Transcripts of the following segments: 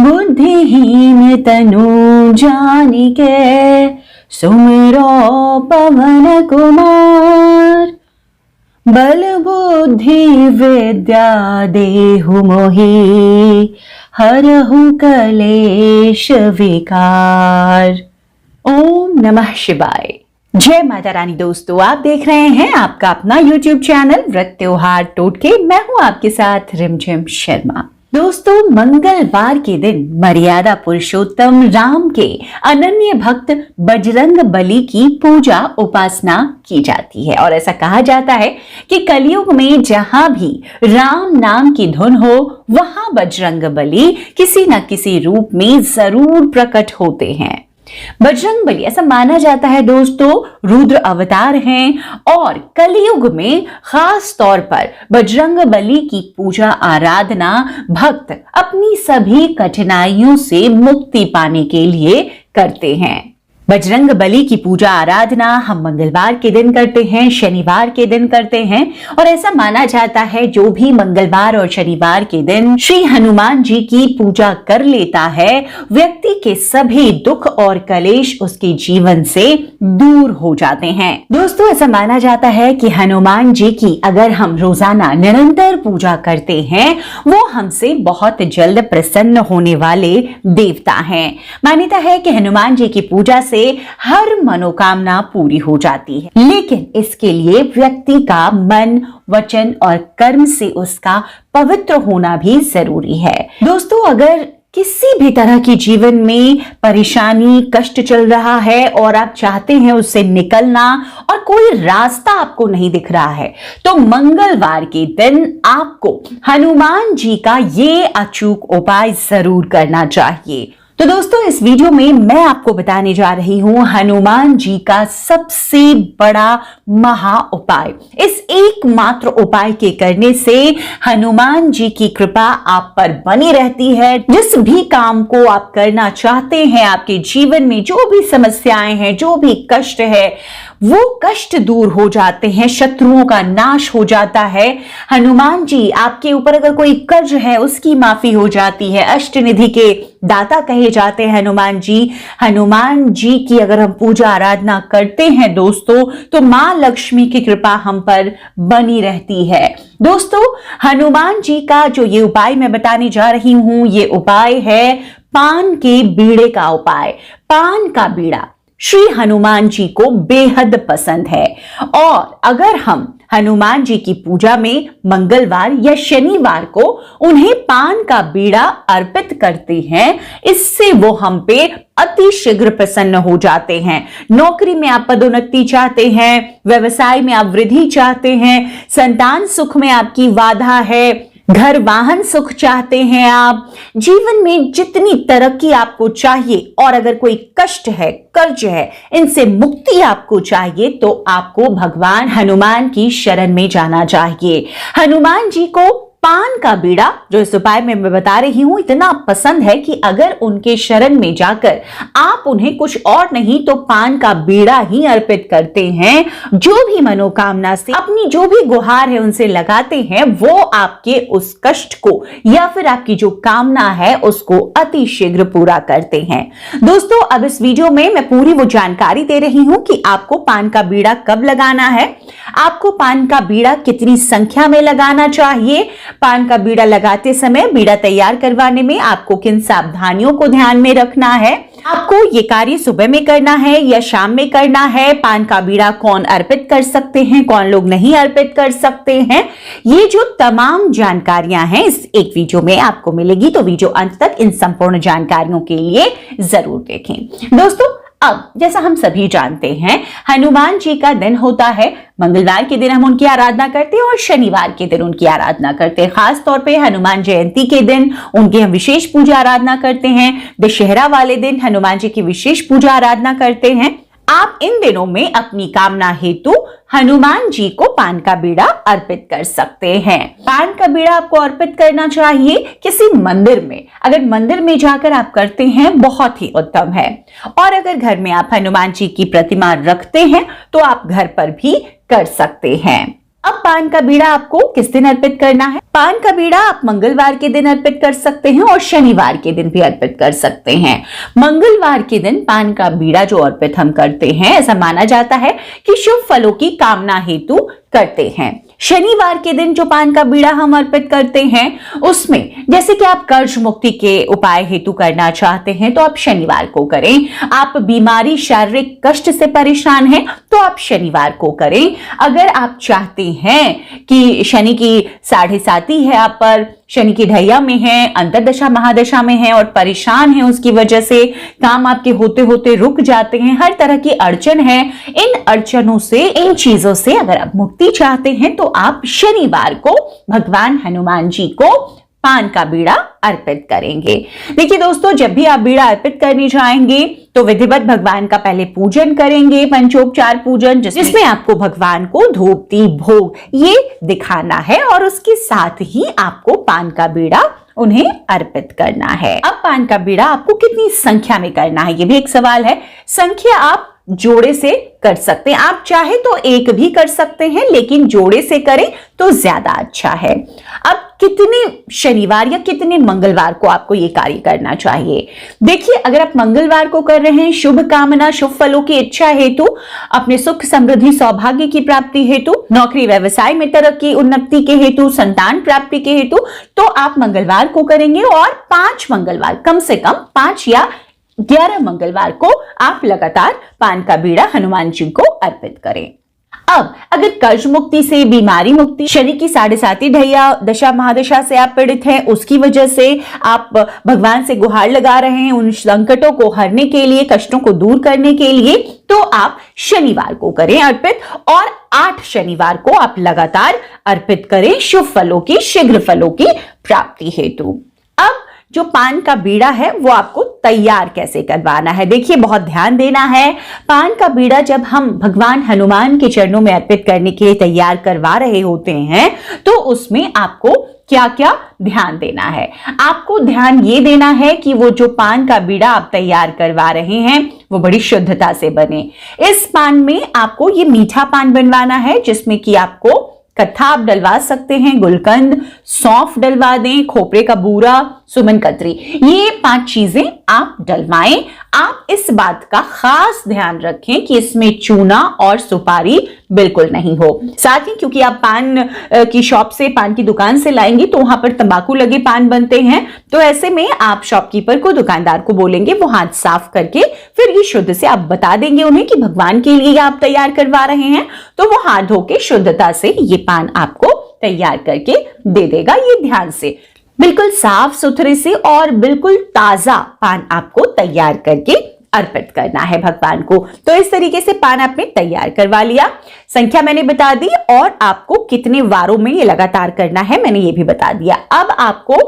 बुद्धिहीन तनु जानिके सुमिरो पवन कुमार। बल बुद्धि विद्या देहु मोहि हरहु कलेश विकार। ओम नमः शिवाय। जय माता रानी। दोस्तों, आप देख रहे हैं आपका अपना YouTube चैनल व्रत त्योहार टोटके। मैं हूं आपके साथ रिमझिम शर्मा। दोस्तों, मंगलवार के दिन मर्यादा पुरुषोत्तम राम के अनन्य भक्त बजरंग बली की पूजा उपासना की जाती है और ऐसा कहा जाता है कि कलयुग में जहां भी राम नाम की धुन हो वहां बजरंग बली किसी न किसी रूप में जरूर प्रकट होते हैं। बजरंग बली, ऐसा माना जाता है दोस्तों, रुद्र अवतार हैं और कलयुग में खास तौर पर बजरंग बली की पूजा आराधना भक्त अपनी सभी कठिनाइयों से मुक्ति पाने के लिए करते हैं। बजरंग बली की पूजा आराधना हम मंगलवार के दिन करते हैं, शनिवार के दिन करते हैं और ऐसा माना जाता है जो भी मंगलवार और शनिवार के दिन श्री हनुमान जी की पूजा कर लेता है, व्यक्ति के सभी दुख और कलेश उसके जीवन से दूर हो जाते हैं। दोस्तों, ऐसा माना जाता है कि हनुमान जी की अगर हम रोजाना निरंतर पूजा करते हैं, वो हमसे बहुत जल्द प्रसन्न होने वाले देवता हैं। मान्यता है कि हनुमान जी की पूजा से हर मनोकामना पूरी हो जाती है, लेकिन इसके लिए व्यक्ति का मन, वचन और कर्म से उसका पवित्र होना भी जरूरी है। दोस्तों, अगर किसी भी तरह की जीवन में परेशानी, कष्ट चल रहा है और आप चाहते हैं उससे निकलना और कोई रास्ता आपको नहीं दिख रहा है, तो मंगलवार के दिन आपको हनुमान जी का ये अचूक उपाय जरूर करना चाहिए। तो दोस्तों, इस वीडियो में मैं आपको बताने जा रही हूं हनुमान जी का सबसे बड़ा महा उपाय। इस एकमात्र उपाय के करने से हनुमान जी की कृपा आप पर बनी रहती है। जिस भी काम को आप करना चाहते हैं, आपके जीवन में जो भी समस्याएं हैं, जो भी कष्ट है, वो कष्ट दूर हो जाते हैं, शत्रुओं का नाश हो जाता है। हनुमान जी आपके ऊपर अगर कोई कर्ज है उसकी माफी हो जाती है। अष्टनिधि के दाता कहे जाते हैं हनुमान जी। हनुमान जी की अगर हम पूजा आराधना करते हैं दोस्तों, तो मां लक्ष्मी की कृपा हम पर बनी रहती है। दोस्तों, हनुमान जी का जो ये उपाय मैं बताने जा रही हूं, ये उपाय है पान के बीड़े का उपाय। पान का बीड़ा श्री हनुमान जी को बेहद पसंद है और अगर हम हनुमान जी की पूजा में मंगलवार या शनिवार को उन्हें पान का बीड़ा अर्पित करते हैं, इससे वो हम पे अति शीघ्र प्रसन्न हो जाते हैं। नौकरी में आप पदोन्नति चाहते हैं, व्यवसाय में आप वृद्धि चाहते हैं, संतान सुख में आपकी बाधा है, घर वाहन सुख चाहते हैं आप, जीवन में जितनी तरक्की आपको चाहिए और अगर कोई कष्ट है, कर्ज है, इनसे मुक्ति आपको चाहिए, तो आपको भगवान हनुमान की शरण में जाना चाहिए। हनुमान जी को पान का बीड़ा, जो इस उपाय में मैं बता रही हूं, इतना पसंद है कि अगर उनके शरण में जाकर आप उन्हें कुछ और नहीं तो पान का बीड़ा ही अर्पित करते हैं, जो भी मनोकामना से अपनी जो भी गुहार है उनसे लगाते हैं, वो आपके उस कष्ट को या फिर आपकी जो कामना है उसको अति शीघ्र पूरा करते हैं। दोस्तों, अब इस वीडियो में मैं पूरी वो जानकारी दे रही हूं कि आपको पान का बीड़ा कब लगाना है, आपको पान का बीड़ा कितनी संख्या में लगाना चाहिए, पान का बीड़ा लगाते समय, बीड़ा तैयार करवाने में आपको किन सावधानियों को ध्यान में रखना है, आपको ये कार्य सुबह में करना है या शाम में करना है, पान का बीड़ा कौन अर्पित कर सकते हैं, कौन लोग नहीं अर्पित कर सकते हैं, ये जो तमाम जानकारियां हैं इस एक वीडियो में आपको मिलेगी। तो वीडियो अंत तक इन संपूर्ण जानकारियों के लिए जरूर देखें। दोस्तों, अब जैसा हम सभी जानते हैं, हनुमान जी का दिन होता है मंगलवार के दिन हम उनकी आराधना करते हैं और शनिवार के दिन उनकी आराधना करते हैं। खास तौर पे हनुमान जयंती के दिन उनकी हम विशेष पूजा आराधना करते हैं। दशहरा वाले दिन हनुमान जी की विशेष पूजा आराधना करते हैं। आप इन दिनों में अपनी कामना हेतु हनुमान जी को पान का बीड़ा अर्पित कर सकते हैं। पान का बीड़ा आपको अर्पित करना चाहिए किसी मंदिर में। अगर मंदिर में जाकर आप करते हैं बहुत ही उत्तम है, और अगर घर में आप हनुमान जी की प्रतिमा रखते हैं तो आप घर पर भी कर सकते हैं। अब पान का बीड़ा आपको किस दिन अर्पित करना है? पान का बीड़ा आप मंगलवार के दिन अर्पित कर सकते हैं और शनिवार के दिन भी अर्पित कर सकते हैं। मंगलवार के दिन पान का बीड़ा जो अर्पित हम करते हैं, ऐसा माना जाता है कि शुभ फलों की कामना हेतु करते हैं। शनिवार के दिन जो पान का बीड़ा हम अर्पित करते हैं, उसमें जैसे कि आप कर्ज मुक्ति के उपाय हेतु करना चाहते हैं तो आप शनिवार को करें। आप बीमारी, शारीरिक कष्ट से परेशान हैं तो आप शनिवार को करें। अगर आप चाहते हैं कि शनि की 7.5 है आप पर, शनि की ढैया में है, अंतर्दशा महादशा में है और परेशान है, उसकी वजह से काम आपके होते होते रुक जाते हैं, हर तरह की अड़चन है, इन अड़चनों से, इन चीजों से अगर आप मुक्ति चाहते हैं तो आप शनिवार को भगवान हनुमान जी को पान का बीड़ा अर्पित करेंगे। देखिए दोस्तों, जब भी आप बीड़ा अर्पित करने जाएंगे तो विधिवत भगवान का पहले पूजन करेंगे, पंचोपचार पूजन, जिसमें आपको भगवान को धूप दीप भोग ये दिखाना है और उसके साथ ही आपको पान का बीड़ा उन्हें अर्पित करना है। अब पान का बीड़ा आपको कितनी संख्या में करना है, ये भी एक सवाल है। संख्या आप जोड़े से कर सकते हैं, आप चाहे तो एक भी कर सकते हैं, लेकिन जोड़े से करें तो ज्यादा अच्छा है। अब कितने शनिवार या कितने मंगलवार को आपको ये कार्य करना चाहिए? देखिए, अगर आप मंगलवार को कर रहे हैं शुभ कामना, शुभ फलों की इच्छा हेतु, अपने सुख समृद्धि सौभाग्य की प्राप्ति हेतु, नौकरी व्यवसाय में तरक्की उन्नति के हेतु, संतान प्राप्ति के हेतु, तो आप मंगलवार को करेंगे और 5 मंगलवार, कम से कम 5 या 11 मंगलवार को आप लगातार पान का बीड़ा हनुमान जी को अर्पित करें। अब अगर कर्ज मुक्ति से, बीमारी मुक्ति, शनि की 7.5 ढैया दशा महादशा से आप पीड़ित हैं, उसकी वजह से आप भगवान से गुहार लगा रहे हैं उन संकटों को हरने के लिए, कष्टों को दूर करने के लिए, तो आप शनिवार को करें अर्पित और 8 शनिवार को आप लगातार अर्पित करें शुभ फलों की, शीघ्र फलों की प्राप्ति हेतु। अब जो पान का बीड़ा है वो आपको तैयार कैसे करवाना है, देखिए बहुत ध्यान देना है। पान का बीड़ा जब हम भगवान हनुमान के चरणों में अर्पित करने के लिए तैयार करवा रहे होते हैं तो उसमें आपको क्या क्या ध्यान देना है? आपको ध्यान ये देना है कि वो जो पान का बीड़ा आप तैयार करवा रहे हैं वो बड़ी शुद्धता से बने। इस पान में आपको ये मीठा पान बनवाना है, जिसमें कि आपको कत्था आप डलवा सकते हैं, गुलकंद, सौंफ डलवा दें, खोपरे का बूरा, सुमन कतरी, ये 5 चीजें आप डलवाएं। आप इस बात का खास ध्यान रखें कि इसमें चूना और सुपारी बिल्कुल नहीं हो। साथ ही क्योंकि आप पान की शॉप से, पान की दुकान से लाएंगे तो वहां पर तंबाकू लगे पान बनते हैं, तो ऐसे में आप शॉपकीपर को, दुकानदार को बोलेंगे वो हाथ साफ करके फिर ये शुद्ध से आप बता देंगे उन्हें कि भगवान के लिए आप तैयार करवा रहे हैं, तो वो हाथ धो के शुद्धता से ये पान आपको तैयार करके दे देगा। ये ध्यान से बिल्कुल साफ सुथरे से और बिल्कुल ताजा पान आपको तैयार करके अर्पित करना है भगवान को। तो इस तरीके से पान आपने तैयार करवा लिया, संख्या मैंने बता दी और आपको कितने वारों में ये लगातार करना है मैंने ये भी बता दिया। अब आपको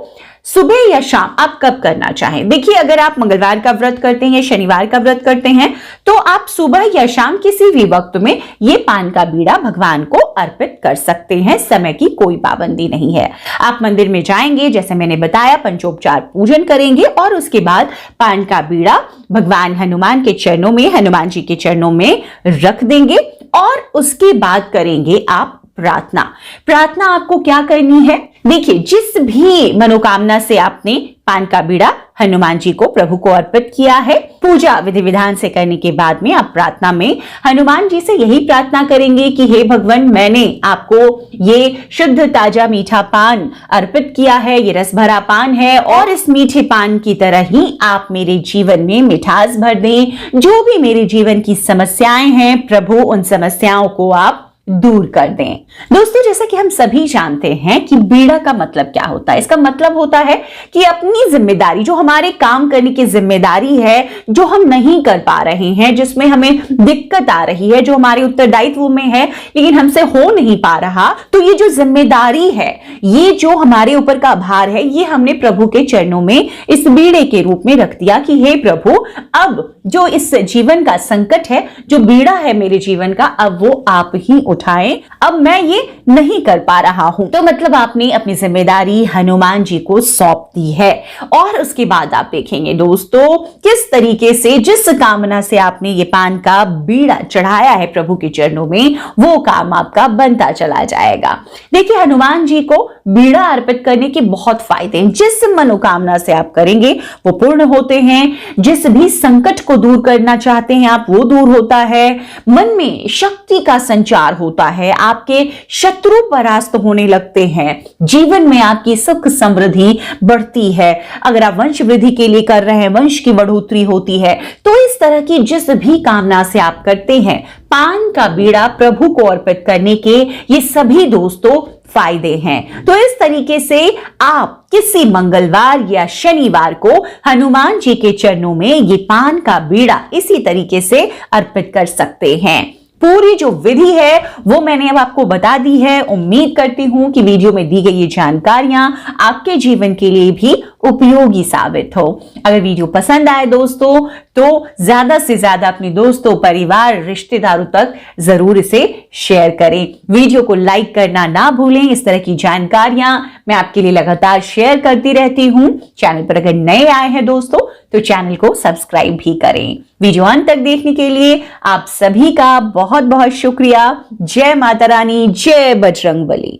सुबह या शाम आप कब करना चाहें, देखिए अगर आप मंगलवार का व्रत करते हैं, शनिवार का व्रत करते हैं, तो आप सुबह या शाम किसी भी वक्त में ये पान का बीड़ा भगवान को अर्पित कर सकते हैं, समय की कोई पाबंदी नहीं है। आप मंदिर में जाएंगे, जैसे मैंने बताया, पंचोपचार पूजन करेंगे और उसके बाद पान का बीड़ा भगवान हनुमान के चरणों में, हनुमान जी के चरणों में रख देंगे और उसके बाद करेंगे आप प्रार्थना। प्रार्थना आपको क्या करनी है, देखिए जिस भी मनोकामना से आपने पान का बीड़ा हनुमान जी को, प्रभु को अर्पित किया है, पूजा विधि विधान से करने के बाद में आप प्रार्थना में हनुमान जी से यही प्रार्थना करेंगे कि हे भगवान, मैंने आपको ये शुद्ध ताजा मीठा पान अर्पित किया है, ये रस भरा पान है और इस मीठे पान की तरह ही आप मेरे जीवन में मिठास भर दें। जो भी मेरे जीवन की समस्याएं हैं प्रभु, उन समस्याओं को आप दूर कर दें। दोस्तों, जैसा कि हम सभी जानते हैं कि बीड़ा का मतलब क्या होता है, इसका मतलब होता है कि अपनी जिम्मेदारी, जो हमारे काम करने की जिम्मेदारी है, जो हम नहीं कर पा रहे हैं, जिसमें हमें दिक्कत आ रही है, जो हमारे उत्तरदायित्व में है लेकिन हमसे हो नहीं पा रहा, तो ये जो जिम्मेदारी है, ये जो हमारे ऊपर का भार है, ये हमने प्रभु के चरणों में इस बीड़े के रूप में रख दिया कि हे प्रभु, अब जो इस जीवन का संकट है, जो बीड़ा है मेरे जीवन का, अब वो आप ही उठाएं, अब मैं ये नहीं कर पा रहा हूं। तो मतलब आपने अपनी जिम्मेदारी हनुमान जी को सौंप दी है। और उसके बाद आप देखेंगे दोस्तों किस तरीके से जिस कामना से आपने ये पान का बीड़ा चढ़ाया है प्रभु के चरणों में, वो काम आपका बनता चला जाएगा। देखिए, हनुमान जी को बीड़ा अर्पित करने के बहुत फायदे हैं। जिस मनोकामना से आप करेंगे वो पूर्ण होते हैं। जिस भी संकट को दूर करना चाहते हैं आप, वो दूर होता है। मन में शक्ति का संचार होता है, आपके शत्रु परास्त होने लगते हैं, जीवन में आपकी सुख समृद्धि बढ़ती है। अगर आप वंश वृद्धि के लिए कर रहे हैं, वंश की बढ़ोतरी होती है। तो इस तरह की जिस भी कामना से आप करते हैं, पान का बीड़ा प्रभु को अर्पित करने के ये सभी दोस्तों फायदे हैं। तो इस तरीके से आप किसी मंगलवार या शनिवार को हनुमान जी के चरणों में ये पान का बीड़ा इसी तरीके से अर्पित कर सकते हैं। पूरी जो विधि है वो मैंने अब आपको बता दी है। उम्मीद करती हूं कि वीडियो में दी गई ये जानकारियां आपके जीवन के लिए भी उपयोगी साबित हो। अगर वीडियो पसंद आए दोस्तों तो ज्यादा से ज्यादा अपने दोस्तों, परिवार, रिश्तेदारों तक जरूर इसे शेयर करें। वीडियो को लाइक करना ना भूलें। इस तरह की जानकारियां मैं आपके लिए लगातार शेयर करती रहती हूं। चैनल पर अगर नए आए हैं दोस्तों तो चैनल को सब्सक्राइब भी करें। वीडियो अंत तक देखने के लिए आप सभी का बहुत बहुत शुक्रिया। जय माता रानी, जय बजरंगबली।